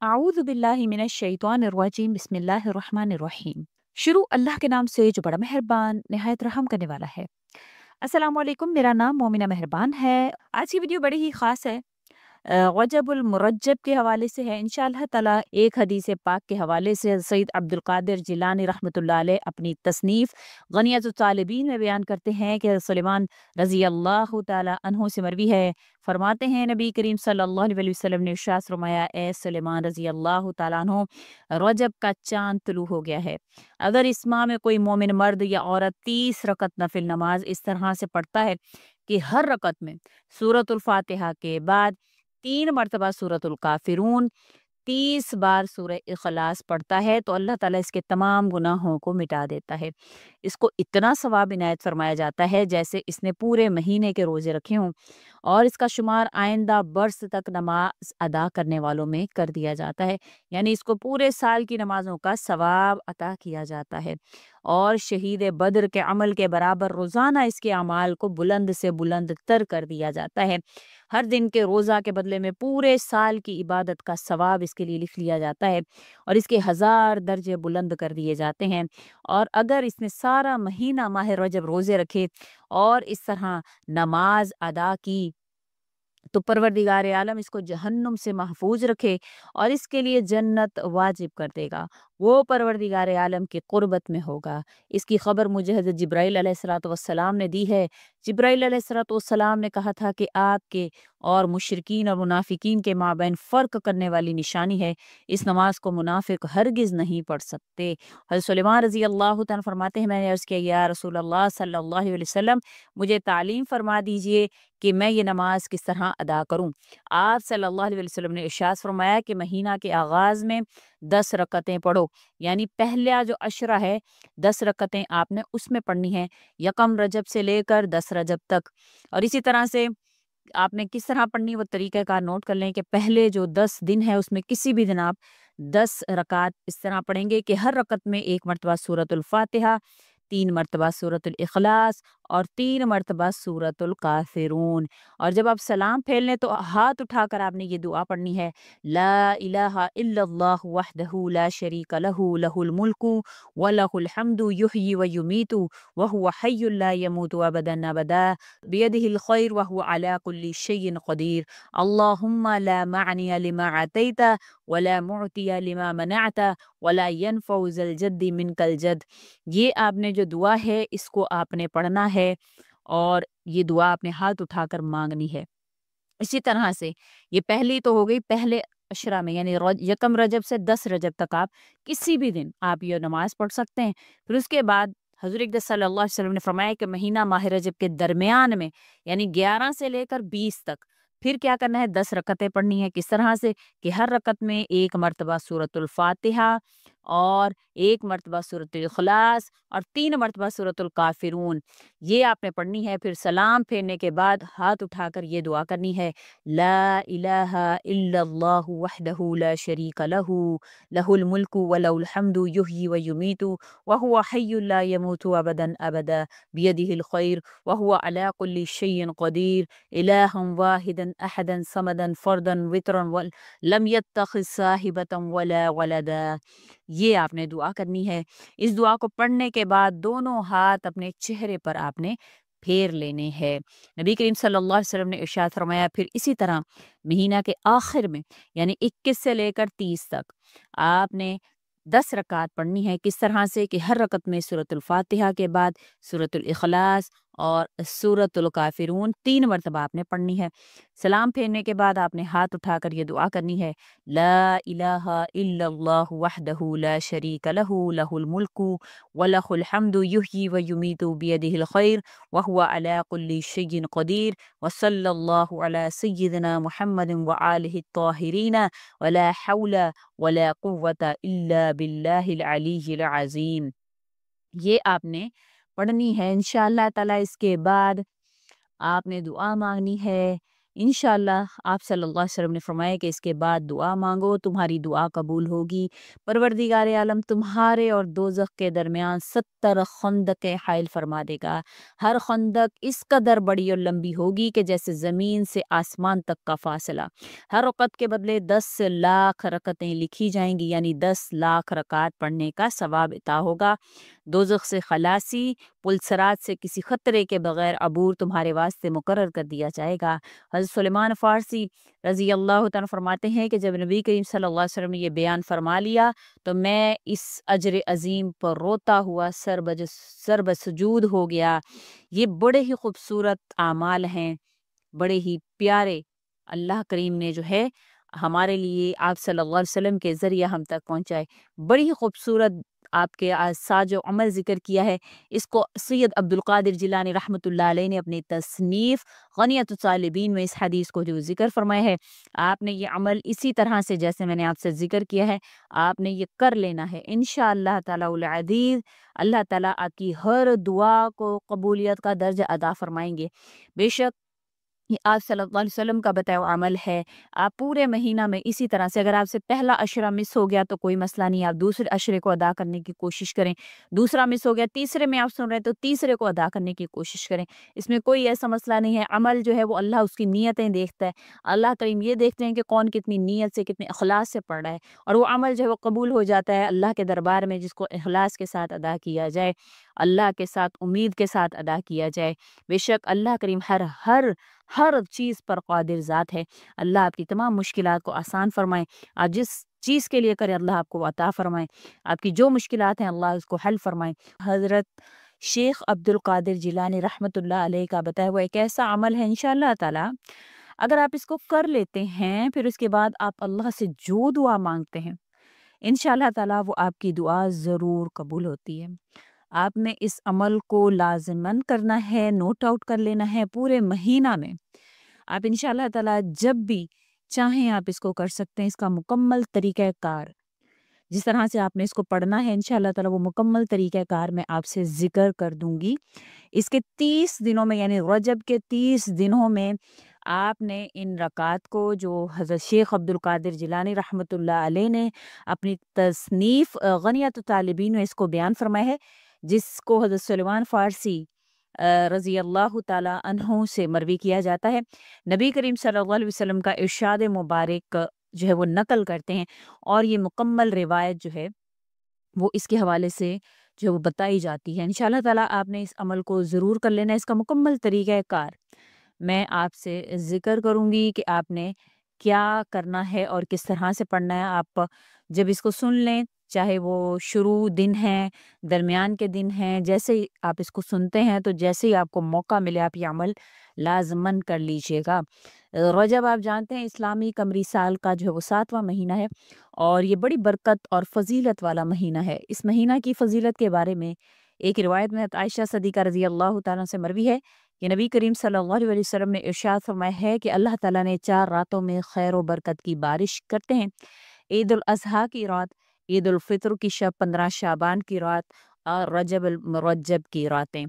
आऊज़ु बिल्लाहि मिनश शैतानिर रजीम बिस्मिल्लाहिर रहमानिर रहीम। शुरू अल्लाह के नाम से जो बड़ा मेहरबान निहायत रहम करने वाला है। अस्सलाम वालेकुम, मेरा नाम मोमिना मेहरबान है। आज की वीडियो बड़ी ही ख़ास है। रजबुल मुरज्जब के हवाले से है इंशाअल्लाह ताला। एक हदीस पाक के हवाले से सैयद अब्दुल कादिर जिलानी रहमतुल्लाह अलैह अपनी तसनीफ़ गनियतुत तालिबीन में बयान करते हैं कि सुलेमान रज़ी अल्लाह ताला अन्हु से मरवी है, फरमाते हैं नबी करीम सल्लल्लाहु अलैहि वसल्लम ने इरशाद फरमाया, ए सुलेमान रज़ी अल्लाह ताला अन्हु, रजब का चाँद तुलू हो गया है। अगर इस माह में कोई मोमिन मर्द या औरत 30 रकत नफिल नमाज इस तरह से पढ़ता है कि हर रकत में सूरतुल फातिहा के बाद 3 मरतबा सूरतुल काफिरून, 30 बार सूरह इखलास पढ़ता है तो अल्लाह ताला इसके तमाम गुनाहों को मिटा देता है। इसको इतना सवाब इनायत फरमाया जाता है जैसे इसने पूरे महीने के रोजे रखे हों, और इसका शुमार आइंदा बरस तक नमाज अदा करने वालों में कर दिया जाता है। यानी इसको पूरे साल की नमाजों का सवाब अता किया जाता है, और शहीद बद्र के अमल के बराबर रोज़ाना इसके अमाल को बुलंद से बुलंद तर कर दिया जाता है। हर दिन के रोज़ा के बदले में पूरे साल की इबादत का सवाब इसके लिए लिख लिया जाता है, और इसके 1000 दर्जे बुलंद कर दिए जाते हैं। और अगर इसने सारा महीना माह रजब रोज़े रखे और इस तरह नमाज अदा की तो परवरदिगार आलम इसको जहन्नुम से महफूज रखे और इसके लिए जन्नत वाजिब कर देगा। वो परवरदिगार आलम की कुर्बत में होगा। इसकी खबर मुझे हज़रत जिब्राइल अलैहिस्सलातु वस्सलाम ने दी है। जिब्राइल अलैहिस्सलातु वस्सलाम ने कहा था कि आपके और मुशरिकीन और मुनाफिकीन के माबैन फ़र्क करने वाली निशानी है, इस नमाज को मुनाफिक हरगिज़ नहीं पढ़ सकते। हज़रत सुलेमान रज़ी अल्लाह तआला फरमाते हैं, मैंने अर्ज़ किया, या रसूल अल्लाह सल्लल्लाहु अलैहि वसल्लम, मुझे तालीम फरमा दीजिए कि मैं ये नमाज किस तरह अदा करूं। आप सल्लल्लाहु अलैहि वसल्लम ने इरशाद फरमाया कि महीना के आगाज़ में 10 रकतें पढ़ो, यानी पहला जो अशरा है 10 रकतें आपने उसमें पढ़नी है, यकम रजब से लेकर 10 रजब तक। और इसी तरह से आपने किस तरह पढ़नी वो तरीक़ेकार नोट कर लें कि पहले जो 10 दिन है उसमें किसी भी दिन आप 10 रकात इस तरह पढ़ेंगे कि हर रकत में 1 मरतबा सूरतुल फातिहा, 3 मरतबा सूरतुल इखलास और 3 मरतबा सूरतुल काफिरून। और जब आप सलाम फेर लें तो हाथ उठाकर आपने ये दुआ पढ़नी है, ला इलाहा इल्लल्लाह वहदहू ला शरीका लहू लहुल मुल्कु व लहुल हम्दु युहयी व युमीतु व हुवा हय्युल ला यमूतु अबदन अबदा बियदिहिल खैर व हुवा अला कुल्ली शैइन क़दीर। अल्लाहुम्मा ला मानिया लिमा अतैता व ला मुअतिया लिमा मनअता व ला यनफ़उ ज़ल जद्दी मिनकल जद। ये आपने जो दुआ है इसको आपने पढ़ना है, और ये दुआ आपने हाथ उठाकर मांगनी है। इसी तरह से ये पहली तो हो गई पहले अशरा में, यानी यकम रजब से 10 रजब तक आप किसी भी दिन आप ये नमाज पढ़ सकते हैं। फिर उसके बाद हजूर अक़दस सल्लल्लाहु अलैहि वसल्लम ने फरमाया कि महीना माह रजब के दरमियान में, यानी 11 से लेकर 20 तक फिर क्या करना है, 10 रकतें पढ़नी है। किस तरह से कि हर रकत में 1 मरतबा सूरतुल फातिहा और 1 मरतबा सूरतुल इखलास और 3 मरतबा सूरतुल काफिरून, ये आपने पढ़नी है। फिर सलाम फेरने के बाद हाथ उठाकर ये दुआ करनी है, ला इलाहा इल्लल्लाहु वहदहू ला शरीका लहू लहुल मुल्कु व लहुल हम्दु युहयी व युमीतु व हुवा हय्युल ला यमूतु अबदन अबदा बियदिहिल खैर व हुवा अला कुल्ली शैइन क़दीर इलाहन वाहिदन अहदन समदन फर्दन वित्रन व लम यत्तखिज़ साहिबतन वला वलदा। ये आपने दुआ करनी है। इस दुआ को पढ़ने के बाद दोनों हाथ अपने चेहरे पर आपने फेर लेने हैं। नबी करीम सल्लल्लाहु अलैहि वसल्लम ने इरशाद फरमाया, फिर इसी तरह महीना के आखिर में यानी 21 से लेकर 30 तक आपने 10 रकात पढ़नी है। किस तरह से कि हर रकत में सूरतुल फातिहा के बाद सूरतुल इखलास और सूरतुल काफिरून 3 मरतबा आपने पढ़नी है। सलाम फेरने के बाद आपने हाथ उठाकर ये दुआ करनी है, ला इलाहा इल्लल्लाह वहदहू ला शरीका लहू लहुल मुल्कु व लहुल हम्दु युहयी व युमीतु बियदिहिल खैर व हुवा अला कुल्ली शैइन क़दीर व सल्लल्लाहु अला सय्यिदिना मुहम्मदिन व आलिहि त्ताहिरीन व ला हौला व ला कुव्वता इल्ला बिल्लाहिल अलीय्यिल अज़ीम। ये आपने पढ़नी है इंशाअल्लाह ताला। इसके बाद आपने दुआ मांगनी है, इंशाअल्लाह आप सल्लल्लाहु अलैहि वसल्लम ने फरमाया कि इसके बाद दुआ मांगो, तुम्हारी दुआ कबूल होगी। परवरदिगार आलम तुम्हारे और दोज़ख के दरमियान 70 खंदकें हाइल फरमा देगा। हर खंदक इस कदर बड़ी और लंबी होगी कि जैसे ज़मीन से आसमान तक का फासला। हर रकत के बदले 10 लाख रकतें लिखी जाएंगी, यानी 10 लाख रकात पढ़ने का सवाब अता होगा। दोज़ख से खलासी, पुलसरात से किसी खतरे के बगैर अबूर तुम्हारे वास्ते मुकर्रर कर दिया जाएगा। हज़रत सुलेमान फ़ारसी रज़ी अल्लाह तआला फरमाते हैं कि जब नबी करीम सल्लल्लाहु अलैहि वसल्लम ने ये बयान फरमा लिया तो मैं इस अजर अज़ीम पर रोता हुआ सर बसजूद हो गया। ये बड़े ही खूबसूरत आमाल हैं, बड़े ही प्यारे अल्लाह करीम ने जो है हमारे लिए आप सल्लल्लाहु अलैहि वसल्लम के ज़रिए हम तक पहुँचाए। बड़ी ही खूबसूरत आपके साथ जो अमल ज़िक्र किया है, इसको सैयद अब्दुल कादिर जिलानी रहमतुल्लाह अलैह ने अपनी तसनीफ़ गनियतुत तालिबीन में इस हदीस को जो ज़िक्र फरमाया है, आपने ये अमल इसी तरह से जैसे मैंने आपसे ज़िक्र किया है, आपने ये कर लेना है। इंशाअल्लाह ताला उल अज़ीज़ अल्लाह ताला आपकी हर दुआ को कबूलियत का दर्जा अता फरमाएँगे। बेशक ये आप सल्लल्लाहु अलैहि वसल्लम का बताया हुआ अमल है। आप पूरे महीना में इसी तरह से, अगर आपसे पहला अशरा मिस हो गया तो कोई मसला नहीं, आप दूसरे अशरे को अदा करने की कोशिश करें। दूसरा मिस हो गया, तीसरे में आप सुन रहे हैं तो तीसरे को अदा करने की कोशिश करें। इसमें कोई ऐसा मसला नहीं है। अमल जो है वो अल्लाह उसकी नीयतें देखता है। अल्लाह करीम ये देखते हैं कि कौन कितनी नीयत से, कितने इखलास से पढ़ रहा है, और वो अमल जो है वो कबूल हो जाता है अल्लाह के दरबार में, जिसको इखलास के साथ अदा किया जाए, अल्लाह के साथ उम्मीद के साथ अदा किया जाए। बेशक अल्लाह करीम हर चीज़ पर क़ादिर ज़ात है। अल्लाह आपकी तमाम मुश्किलात को आसान फ़रमाए। आप जिस चीज़ के लिए करें अल्लाह आपको अता फ़रमाए। आपकी जो मुश्किलात हैं अल्लाह उसको हल फ़रमाए। हज़रत शेख अब्दुल कादिर जिलानी रहमतुल्लाह अलैह का बताया हुआ एक ऐसा अमल है, इंशाअल्लाह ताला अगर आप इसको कर लेते हैं, फिर उसके बाद आप अल्लाह से जो दुआ मांगते हैं, इंशाअल्लाह ताला वो आपकी दुआ ज़रूर कबूल होती है। आपने इस अमल को लाज़िमन करना है, नोट आउट कर लेना है पूरे महीना में। आप इंशाअल्लाह ताला जब भी चाहें आप इसको कर सकते हैं। इसका मुकम्मल तरीक़ाकार, जिस तरह से आपने इसको पढ़ना है, इंशाअल्लाह ताला वो मुकम्मल तरीक़ाकार मैं आपसे ज़िक्र कर दूँगी। इसके 30 दिनों में, यानी रजब के 30 दिनों में आपने इन रकात को, जो हज़रत शेख अब्दुल कादिर जिलानी रहमतुल्लाह अलैह ने अपनी तसनीफ़ गनियतुत तालिबीन में इसको बयान फरमाया है, जिसको हज़रत सुलेमान फ़ारसी रज़ी अल्लाह ताला अन्हु से मरवी किया जाता है। नबी करीम सल्लल्लाहु अलैहि वसल्लम का इरशाद मुबारक जो है वो नकल करते हैं, और ये मुकम्मल रिवायत जो है वो इसके हवाले से जो वो बताई जाती है। इंशाअल्लाह ताला आपने इस अमल को ज़रूर कर लेना है। इसका मुकम्मल तरीक़ाकार मैं आपसे ज़िक्र करूँगी कि आपने क्या करना है और किस तरह से पढ़ना है। आप जब इसको सुन लें, चाहे वो शुरू दिन है, दरमियान के दिन हैं, जैसे ही आप इसको सुनते हैं तो जैसे ही आपको मौका मिले आप ये अमल लाज़िमन कर लीजिएगा। रजब आप जानते हैं इस्लामी कमरी साल का जो है वो 7वां महीना है, और ये बड़ी बरकत और फ़ज़ीलत वाला महीना है। इस महीना की फ़ज़ीलत के बारे में एक रिवायत में आयशा सदीक़ा रज़ी अल्लाह ताला से मरवी है कि नबी करीम सल्लल्लाहु अलैहि वसल्लम ने इरशाद फरमाया है कि अल्लाह ताला ने 4 रातों में खैर व बरकत की बारिश करते हैं। ईद उल अज़हा की रात, ईद उल फ़ितर की शब, 15 शाबान की रात और रजब अल मुरज्जब की रातें।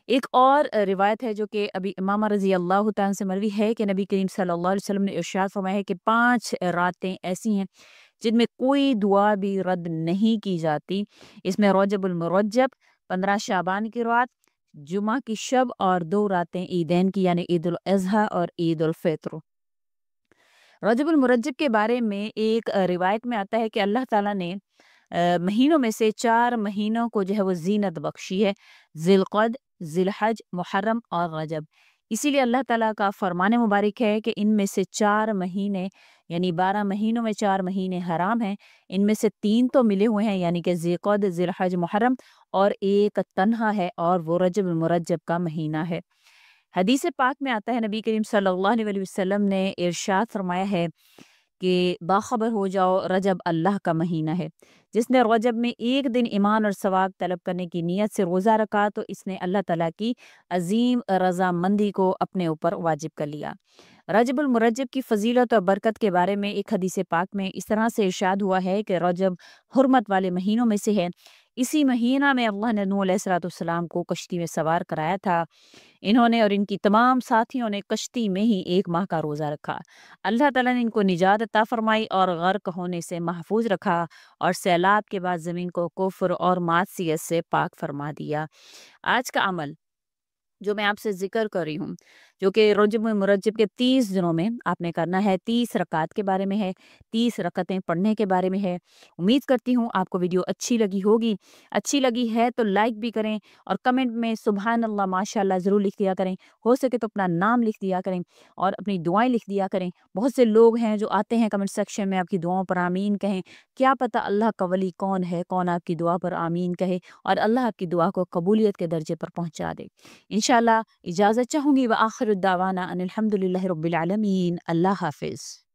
एक और रिवायत है जो कि अभी इमामा रज़ी अल्लाह तआला से मरवी है कि नबी करीम सल्लल्लाहु अलैहि वसल्लम ने इरशाद फरमाया है कि 5 रातें ऐसी हैं जिनमें कोई दुआ भी रद्द नहीं की जाती। इसमें रजब उल मुरज्जब, 15 शाबान की रात, जुमा की शब, और 2 रातें ईदैन की, यानी ईद उल अज़हा और ईद उल फ़ित्र। रजबुल मुरज्जब के बारे में एक रिवायत में आता है कि अल्लाह ताला ने महीनों में से 4 महीनों को जो है वो ज़ीनत बख्शी है, ज़िलक़द, ज़िलहज, मुहर्रम और रजब। इसीलिए अल्लाह ताला का फरमान मुबारक है कि इनमें से 4 महीने, यानी 12 महीनों में 4 महीने हराम हैं, इनमें से 3 तो मिले हुए हैं, यानी कि ज़िलक़द, ज़िलहज, मुहर्रम, और एक तन्हा है और वो रजब मुरज्जब का महीना है। हदीस पाक में आता है नबी करीम सल्लल्लाहु अलैहि वसल्लम ने इरशाद फरमाया है कि बाखबर हो जाओ, रजब अल्लाह का महीना है। जिसने रजब में एक दिन ईमान और सवाब तलब करने की नीयत से रोज़ा रखा तो इसने अल्लाह ताला की अजीम रज़ामंदी को अपने ऊपर वाजिब कर लिया। रजबुल मुरज्जब की फ़जीलत और बरकत के बारे में एक हदीस पाक में इस तरह से इरशाद हुआ है कि रजब हुर्मत वाले महीनों में से है। اسی مہینہ میں اللہ نے نوح علیہ السلام کو کشتی میں سوار کرایا تھا۔ انہوں نے اور ان کی تمام ساتھیوں نے کشتی میں ہی 1 ماہ کا روزہ رکھا۔ اللہ تعالیٰ نے ان کو نجات عطا فرمائی اور غرق ہونے سے محفوظ رکھا، اور سیلاب کے بعد زمین کو کفر اور معصیت سے پاک فرما دیا۔ آج کا عمل جو میں آپ سے ذکر کر رہی ہوں، جو کہ رجب مرجب کے 30 دنوں میں آپ نے کرنا ہے، 30 رکعات کے بارے میں ہے، 30 رکعتیں پڑھنے کے بارے میں ہے۔ امید کرتی ہوں آپ کو ویڈیو اچھی لگی ہوگی۔ اچھی لگی ہے تو لائک بھی کریں، اور کمنٹ میں سبحان اللہ ماشاء اللہ ضرور لکھ دیا کریں۔ ہو سکے تو اپنا نام لکھ دیا کریں اور اپنی دعائیں لکھ دیا کریں۔ بہت سے لوگ ہیں جو آتے ہیں کمنٹ سیکشن میں آپ کی دعاؤں پر آمین کہیں، کیا پتہ اللہ کا ولی کون ہے، کون آپ کی دعا پر آمین کہے اور اللہ آپ کی دعا کو قبولیت کے درجے پر پہنچا دے۔ انشاءاللہ اجازت چاہوں گی، وآخر الدعوانا ان الحمد للہ رب العالمین۔ اللہ حافظ۔